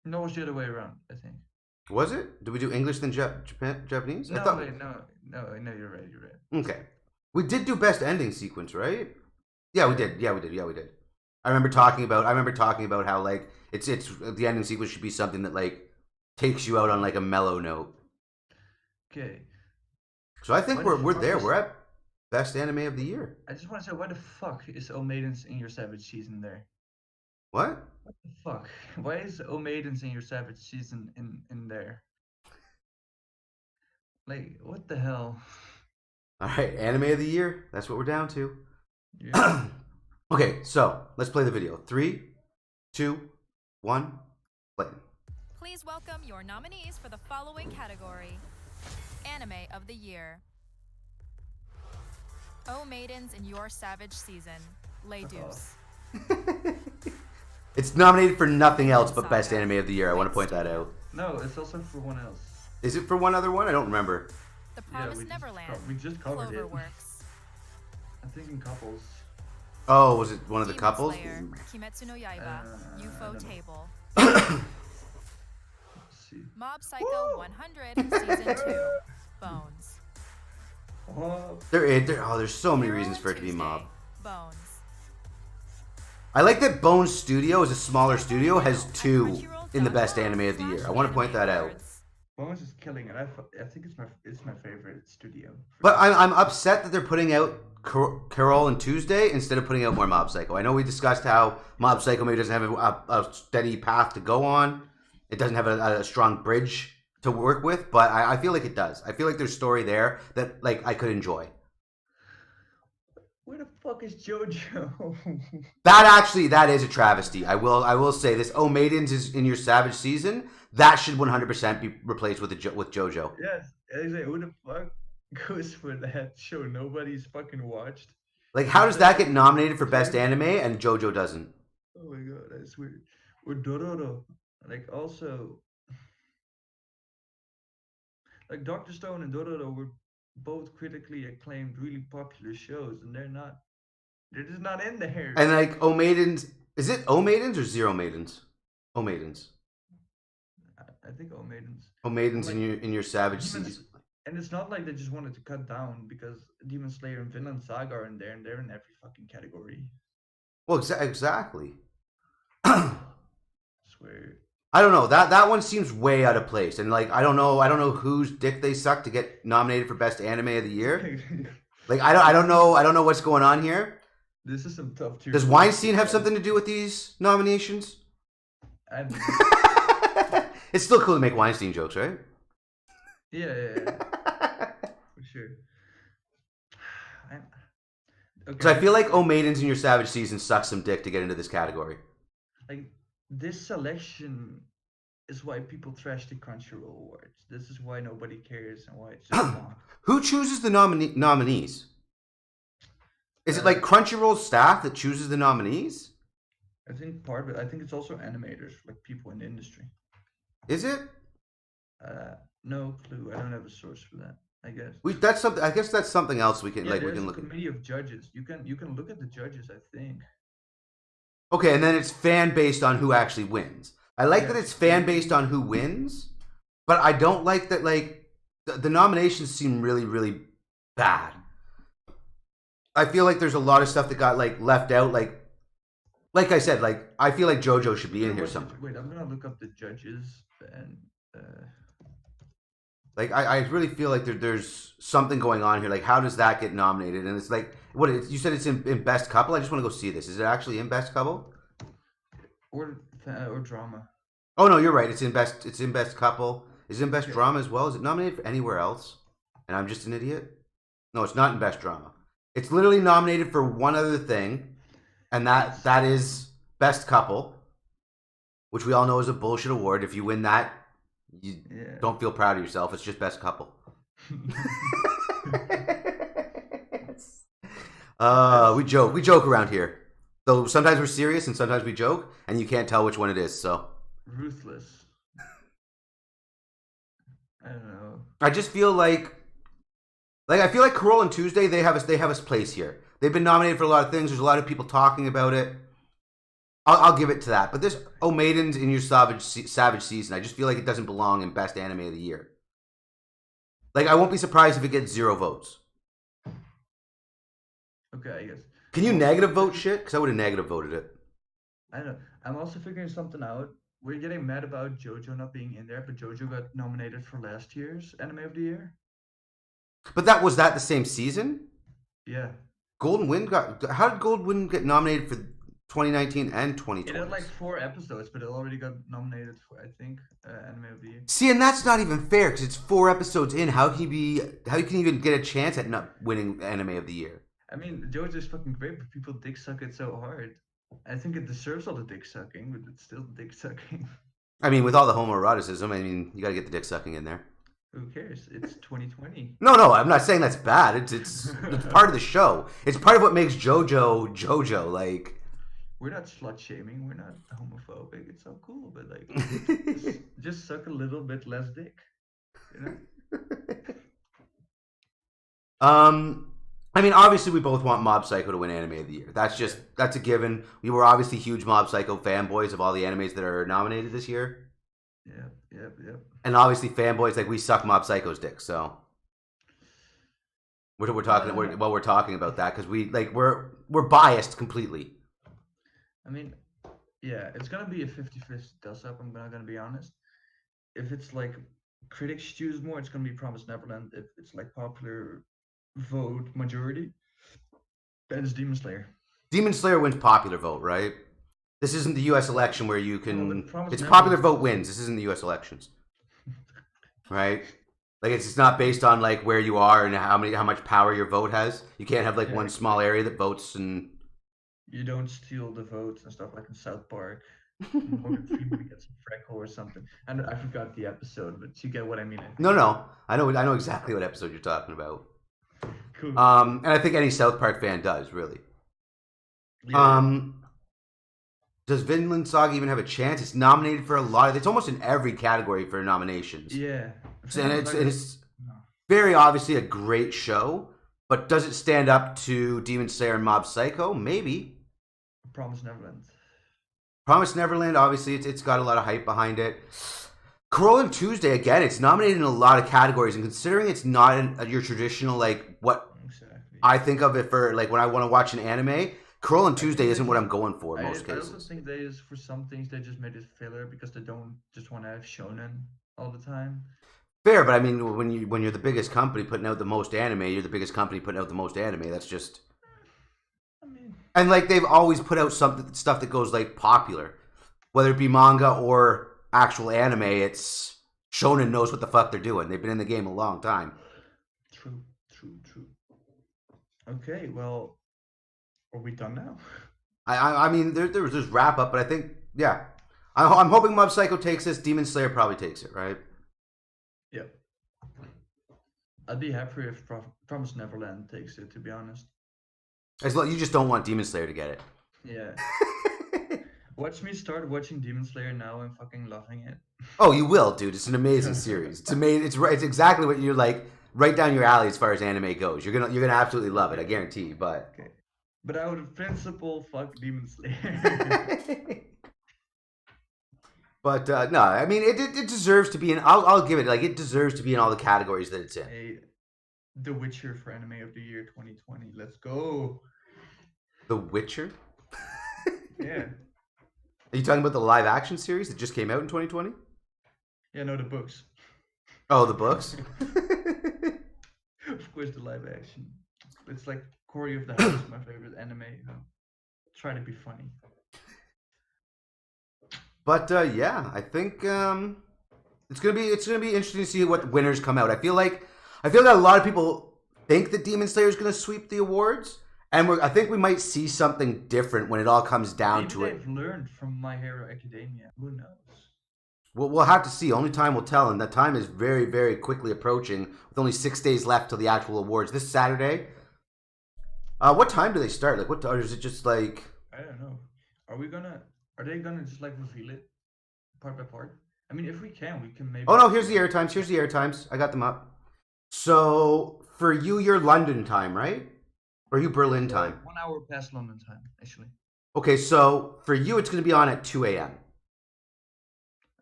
No, it was the other way around. I think.
Was it? Did we do English then Japanese?
No, no, you're right.
Okay, we did do best ending sequence, right? Yeah, we did. I remember talking about how like it's the ending sequence should be something that like takes you out on like a mellow note.
Okay.
So I think we're there. We're at best anime of the year.
I just want to say, why the fuck is O Maidens in Your Savage season there?
What?
What the fuck? Why is O Maidens in Your Savage season in there? Like, what the hell?
All right, anime of the year. That's what we're down to.
Yeah.
Okay, so let's play the video. 3, 2, 1, play.
Please welcome your nominees for the following category: Anime of the Year. Oh Maidens in Your Savage Season, Les Deuce.
It's nominated for nothing else but Best Anime of the Year. I want to point that out.
No, it's also for one else.
Is it for one other one? I don't remember.
The Promised
we just
Neverland,
we just covered it.
Cloverworks.
I'm thinking couples.
Oh, was it one of the
Demon
couples?
Slayer, Kimetsu no Yaiba,
I
UFO
don't know. Let's see.
Mob Psycho 100, Season 2, Bones.
Oh,
There's so many
Hero
reasons
and
for it to be
Tuesday,
Mob.
Bones.
I like that Bones Studio is a smaller studio, has 2 in the Best Anime of the Year. I want to point that out.
Bones is killing it. I think it's my favorite studio.
But I'm upset that they're putting out Carol and Tuesday instead of putting out more Mob Psycho. I know we discussed how Mob Psycho maybe doesn't have a steady path to go on. It doesn't have a strong bridge to work with, but I feel like it does. I feel like there's story there that like I could enjoy.
Where the fuck is JoJo?
That is a travesty. I will say this. Oh, Maidens is in Your Savage Season. That should 100% be replaced with JoJo.
Yes, exactly. Who the fuck goes for that show nobody's fucking watched?
Like, how does that get nominated for Best Anime and JoJo doesn't?
Oh my god, that's weird. Or Dororo. Like, also, like Dr. Stone and Dororo were both critically acclaimed, really popular shows, and they're just not in there.
And like, Oh Maidens, is it Oh Maidens or Zero Maidens? Oh Maidens.
I think Oh Maidens.
Oh Maidens
Like,
in your Savage
Demon-
Season.
And it's not like they just wanted to cut down because Demon Slayer and Vinland Saga are in there, and they're in every fucking category.
Well, exactly.
I swear.
I don't know. That one seems way out of place, and like I don't know whose dick they suck to get nominated for Best Anime of the Year. Like I don't know what's going on here.
This is some tough tier.
Does Weinstein have something to do with these nominations? It's still cool to make Weinstein jokes, right?
Yeah. For sure.
Because I feel like Oh Maidens in Your Savage Season sucks some dick to get into this category.
Like, this selection is why people trash the Crunchyroll awards. This is why nobody cares and why it's just wrong.
Who chooses the nominees? Is it like Crunchyroll staff that chooses the nominees?
I think part of it. I think it's also animators, like people in the industry.
Is it?
No clue. I don't have a source for that. I guess.
That's something. I guess that's something else we can
Yeah,
we
there's
can
a
look at.
committee of judges. You can look at the judges. I think.
Okay, and then it's fan based on who actually wins. I like that
Yes.
it's fan based on who wins, but I don't like that. Like the nominations seem really, really bad. I feel like there's a lot of stuff that got like left out. Like I said, like I feel like JoJo should be in here somewhere.
Wait, I'm gonna look up the judges and.
Like I really feel like there's something going on here. Like how does that get nominated? And it's like you said it's in Best Couple. I just want to go see this. Is it actually in Best Couple?
Or drama.
Oh no, you're right. It's in Best Couple. Is it in Best Drama as well? Is it nominated for anywhere else? And I'm just an idiot? No, it's not in Best Drama. It's literally nominated for one other thing, and that is Best Couple, which we all know is a bullshit award. If you win that, you don't feel proud of yourself. It's just Best Couple. We joke around here. So sometimes we're serious and sometimes we joke, and you can't tell which one it is. So
Ruthless. I don't know.
I just feel like I feel like Carol and Tuesday they have a place here. They've been nominated for a lot of things. There's a lot of people talking about it. I'll give it to that. But this Oh Maidens in Your Savage Season, I just feel like it doesn't belong in Best Anime of the Year. Like I won't be surprised if it gets 0 votes.
Okay, I guess.
Can you negative vote shit? Because I would have negative voted it.
I don't know. I'm also figuring something out. We're getting mad about JoJo not being in there, but JoJo got nominated for last year's Anime of the Year.
But that was the same season?
Yeah.
Golden Wind how did Golden Wind get nominated for 2019 and 2020?
It had like 4 episodes, but it already got nominated for, I think, Anime of the Year.
See, and that's not even fair because it's 4 episodes in. How can you even get a chance at not winning Anime of the Year?
I mean, JoJo's fucking great, but people dick suck it so hard. I think it deserves all the dick sucking, but it's still dick sucking.
I mean, with all the homoeroticism, I mean, you got to get the dick sucking in there.
Who cares? It's 2020.
No, I'm not saying that's bad. It's part of the show. It's part of what makes JoJo. Like,
We're not slut shaming. We're not homophobic. It's so cool, but like, just suck a little bit less dick. You know?
I mean, obviously, we both want Mob Psycho to win Anime of the Year. That's a given. We were obviously huge Mob Psycho fanboys of all the animes that are nominated this year.
Yep.
And obviously, fanboys, like, we suck Mob Psycho's dick, so we're talking about that because we're biased completely.
I mean, yeah, it's gonna be a 50-50 toss-up. I'm not gonna be honest. If it's like critics choose more, it's gonna be Promised Neverland. If it's like popular vote majority, then it's Demon Slayer.
Demon Slayer wins popular vote, right? This isn't the U.S. election where you can. It's
Neverland
popular vote wins. This isn't the U.S. elections, right? Like it's not based on like where you are and how much power your vote has. You can't have like one small area that votes and.
You don't steal the votes and stuff like in South Park. Morgan Freeman gets a freckle or something. And I forgot the episode, but you get what I mean.
No. I know exactly what episode you're talking about.
Cool.
And I think any South Park fan does really.
Yeah.
Does Vinland Saga even have a chance? It's nominated for a lot of. It's almost in every category for nominations.
Yeah.
And it's very obviously a great show, but does it stand up to Demon Slayer and Mob Psycho? Maybe.
Promised Neverland.
Promised Neverland, obviously, it's got a lot of hype behind it. Crunchyroll Tuesday, again, it's nominated in a lot of categories, and considering it's not your traditional, like, what I think of it for, like, when I want to watch an anime, Crunchyroll Tuesday isn't what I'm going for in most cases.
I also think for some things, they just made it filler because they don't just want to have shonen all the time.
Fair, but I mean, when you're the biggest company putting out the most anime, you're the biggest company putting out the most anime. That's just... And like they've always put out stuff that goes like popular, whether it be manga or actual anime. It's shonen knows what the fuck they're doing. They've been in the game a long time.
True. Okay, well, are we done now?
I mean, there's this wrap up, but I think I'm hoping Mob Psycho takes this. Demon Slayer probably takes it, right?
Yep. I'd be happy if Promised Neverland takes it, to be honest.
As well, you just don't want Demon Slayer to get it.
Yeah. Watch me start watching Demon Slayer now and fucking loving it.
Oh, you will, dude. It's an amazing series. It's amazing. It's exactly what you're like, right down your alley as far as anime goes. You're gonna absolutely love it. I guarantee you. But
okay. But I would principle fuck Demon Slayer.
But no, I mean it deserves to be in. I'll give it like it deserves to be in all the categories that it's in.
Hey, The Witcher for Anime of the Year 2020. Let's go.
The Witcher?
Yeah.
Are you talking about the live action series that just came out in 2020?
Yeah, no, the books.
Oh, the books?
Of course, the live action. It's like Cory of the House, my favorite anime. Try to be funny.
But yeah, I think it's gonna be interesting to see what the winners come out. I feel like a lot of people think that Demon Slayer is gonna sweep the awards, and I think we might see something different when it all comes down to it.
Maybe they've learned from My Hero Academia. Who knows?
We'll have to see. Only time will tell, and that time is very, very quickly approaching. With only 6 days left till the actual awards this Saturday. What time do they start? Like, or is it just like?
I don't know. Are they gonna just like reveal it part by part? I mean, if we can maybe.
Oh no! Here's the air times. I got them up. So for you, you're London time, right? Or are you Berlin time?
1 hour past London time, actually.
Okay, so for you, it's going to be on at 2 a.m.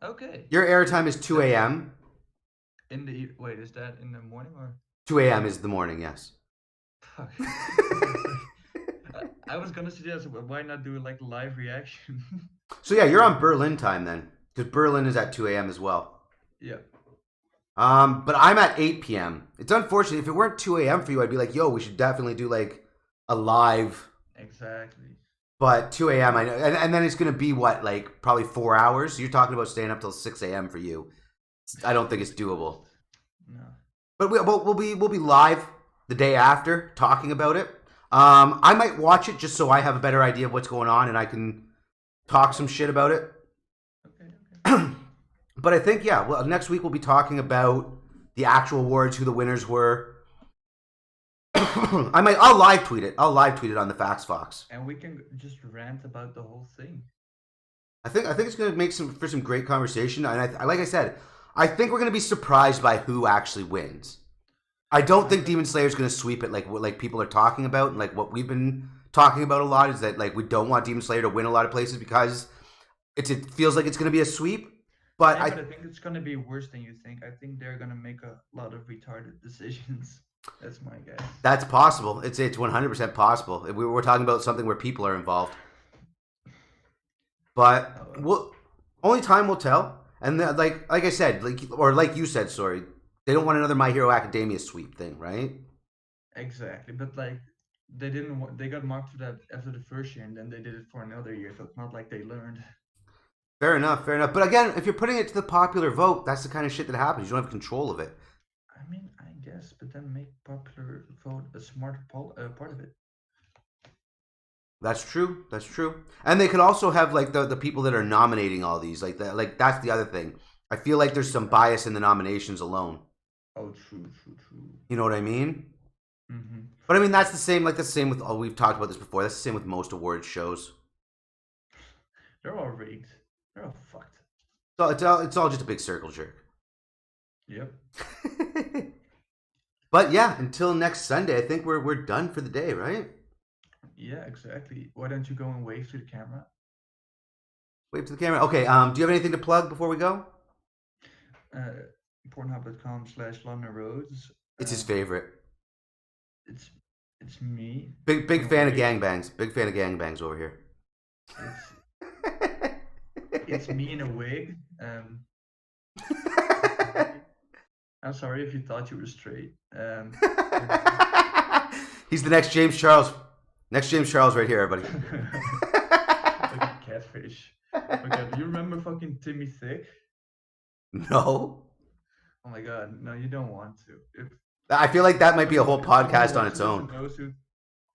Okay.
Your airtime is 2 a.m.
Wait, is that in the morning or?
2 a.m. is the morning, yes.
Fuck. I was gonna suggest, why not do like live reaction?
So yeah, you're on Berlin time then, because Berlin is at 2 a.m. as well.
Yeah.
But I'm at 8 p.m. It's unfortunate. If it weren't 2 a.m. for you, I'd be like, yo, we should definitely do like a live.
Exactly.
But 2 a.m. I know, and then it's gonna be what, like probably 4 hours. You're talking about staying up till 6 a.m. for you. I don't think it's doable.
No.
But we'll be live the day after talking about it. I might watch it just so I have a better idea of what's going on and I can talk some shit about it.
Okay.
But I think, yeah, well, next week we'll be talking about the actual awards, who the winners were. I'll live tweet it. I'll live tweet it on the Facts Fox.
And we can just rant about the whole thing.
I think it's going to make for some great conversation. And like I said, I think we're going to be surprised by who actually wins. I don't think Demon Slayer is going to sweep it like people are talking about, and like what we've been talking about a lot is that like we don't want Demon Slayer to win a lot of places because it feels like it's going to be a sweep. But
I think it's going to be worse than you think. I think they're going to make a lot of retarded decisions. That's my guess.
That's possible. It's 100% possible. We're talking about something where people are involved. But only time will tell. And like I said, like you said, sorry, they don't want another My Hero Academia sweep thing, right?
Exactly, but like they didn't. They got marked for that after the first year, and then they did it for another year. So it's not like they learned.
Fair enough. But again, if you're putting it to the popular vote, that's the kind of shit that happens. You don't have control of it.
I mean, I guess, but then make popular vote a smart part of it.
That's true. And they could also have like the people that are nominating all these. Like that's the other thing. I feel like there's some bias in the nominations alone.
Oh, true.
You know what I mean?
Mm-hmm.
But I mean that's the same with we've talked about this before. That's the same with most awards shows.
They're all rigged. They're all fucked.
So it's all just a big circle jerk.
Yep.
But yeah, until next Sunday, I think we're done for the day, right?
Yeah, exactly. Why don't you go and wave to the camera?
Wave to the camera. Okay. Do you have anything to plug before we go?
Pornhub.com/LondonRoads.
It's his favorite.
It's me.
Big fan of gangbangs. Big fan of gangbangs over here.
It's me in a wig. I'm sorry if you thought you were straight.
He's the next James Charles. Next James Charles right here, everybody.
Like a catfish. Okay, do you remember fucking Timmy Thick?
No.
Oh my god, no, you don't want to.
I feel like that might be a whole podcast on its own.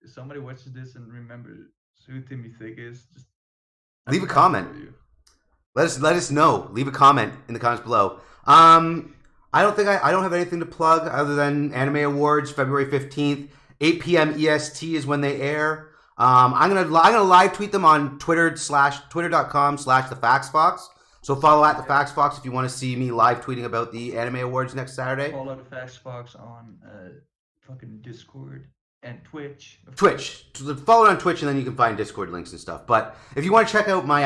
If somebody watches this and remembers who Timmy Thick is, just
leave a comment. Let us know. Leave a comment in the comments below. I don't have anything to plug other than Anime Awards, February 15th, 8 p.m. EST is when they air. I'm gonna live tweet them on twitter.com/thefactsfox. So follow at the Facts Fox if you want to see me live tweeting about the Anime Awards next Saturday.
Follow the Facts Fox on fucking Discord and Twitch.
Follow it on Twitch, and then you can find Discord links and stuff. But if you want to check out my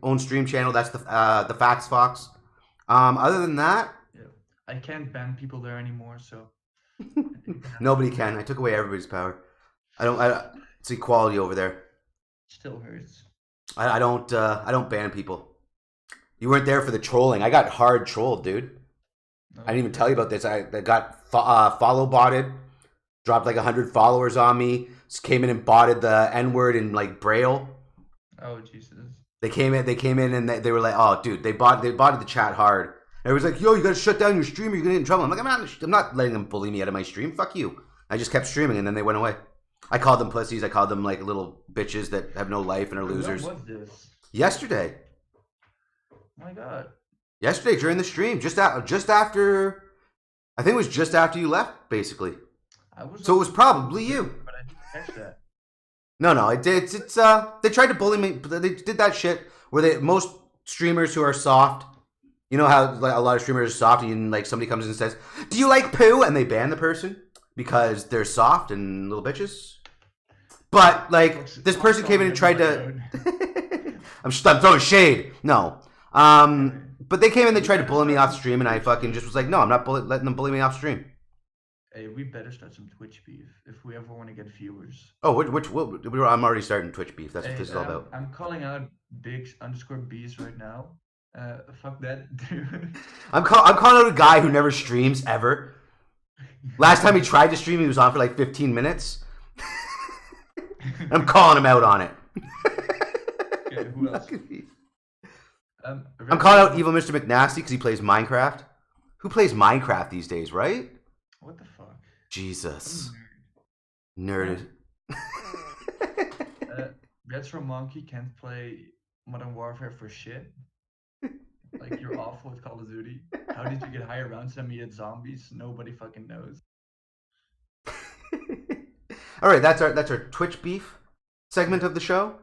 own stream channel, that's the Facts Fox. Other than that,
yeah. I can't ban people there anymore, so
nobody can. I took away everybody's power. It's equality over there.
Still hurts.
I don't ban people. You weren't there for the trolling. I got hard trolled, dude.
No,
I didn't even tell you about this. I got follow botted, dropped like 100 followers on me. Just came in and botted the N-word in like Braille.
Oh Jesus!
They came in and they were like, "Oh, dude, they botted the chat hard." And it was like, "Yo, you gotta shut down your stream or you're gonna get in trouble." I'm like, I'm not letting them bully me out of my stream. Fuck you. I just kept streaming and then they went away. I called them pussies. I called them like little bitches that have no life and are losers.
When was this?
Yesterday.
Oh my god.
Yesterday during the stream, just after, I think it was just after you left, basically. So it was probably you.
But I didn't catch that.
No, it did. They tried to bully me. But they did that shit where most streamers who are soft, you know how like, a lot of streamers are soft, and like somebody comes in and says, "Do you like poo?" and they ban the person because they're soft and little bitches. But like this person came in and tried to. I'm throwing shade. No. But they came in, they tried to bully me off stream, and I fucking just was like, no, I'm not letting them bully me off stream.
Hey, we better start some Twitch beef if we ever want to get viewers.
Oh, I'm already starting Twitch beef. That's what this is all about.
I'm calling out Bigs_Bs right now. Fuck that, dude.
I'm calling out a guy who never streams ever. Last time he tried to stream, he was on for like 15 minutes. I'm calling him out on it.
Okay, who else?
I'm calling out Evil Mr. McNasty because he plays Minecraft. Who plays Minecraft these days, right?
What the fuck?
Jesus. Nerd.
Retro Monkey can't play Modern Warfare for shit. Like, you're awful at Call of Duty. How did you get higher rounds than me at zombies? Nobody fucking knows.
All right, that's our Twitch beef segment of the show.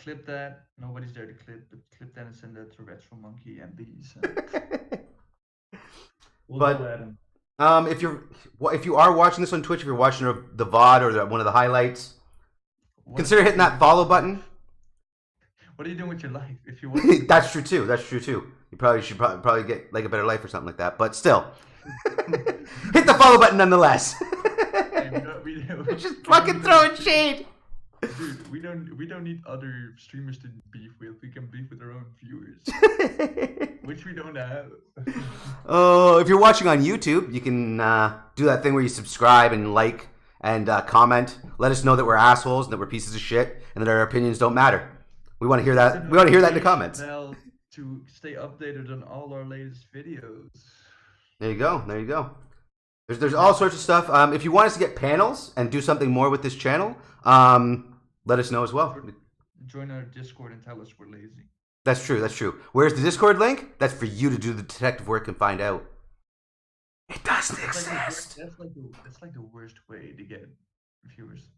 Clip that. Nobody's there to clip, but clip that and send that to Retro Monkey and these. We'll
But-
go at him.
If you are watching this on Twitch, if you're watching the VOD or one of the highlights, consider hitting that follow button.
What are you doing with your life? If you want,
That's true too. You probably should probably get like a better life or something like that. But still, hit the follow button nonetheless.
we
Just fucking throwing shade.
Dude, we don't need other streamers to beef with. We can beef with our own viewers, which we don't have.
Oh, if you're watching on YouTube, you can do that thing where you subscribe and like and comment. Let us know that we're assholes and that we're pieces of shit and that our opinions don't matter. We want to hear that. We want to hear that in the comments.
Bell to stay updated on all our latest videos.
There you go. There's all sorts of stuff. If you want us to get panels and do something more with this channel, let us know as well.
Join our Discord and tell us we're lazy.
That's true. Where's the Discord link? That's for you to do the detective work and find out. It doesn't exist.
That's like the worst way to get viewers.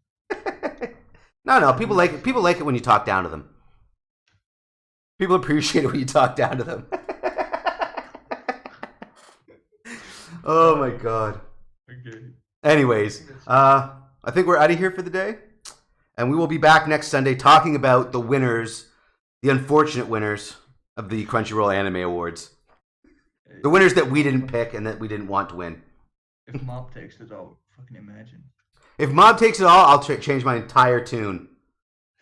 No, people like it when you talk down to them. People appreciate it when you talk down to them. Oh my god.
Okay.
Anyways, I think we're out of here for the day. And we will be back next Sunday talking about the winners, the unfortunate winners of the Crunchyroll Anime Awards. The winners that we didn't pick and that we didn't want to win.
If Mob takes it all, fucking imagine.
If Mob takes it all, I'll change my entire tune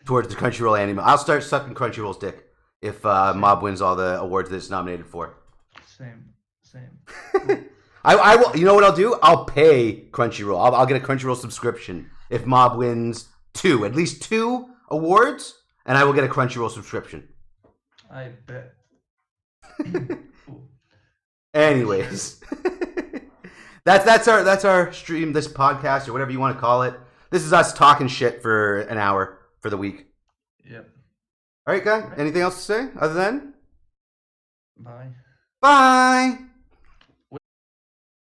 towards the Crunchyroll Anime. I'll start sucking Crunchyroll's dick if Mob wins all the awards that it's nominated for.
Same.
I will. You know what I'll do? I'll pay Crunchyroll. I'll get a Crunchyroll subscription if Mob wins at least two awards, and I will get a Crunchyroll subscription.
I bet. Cool.
Anyways, that's our stream, this podcast, or whatever you want to call it. This is us talking shit for an hour for the week.
Yep.
All right, guy. Anything else to say other than
Bye.
bye?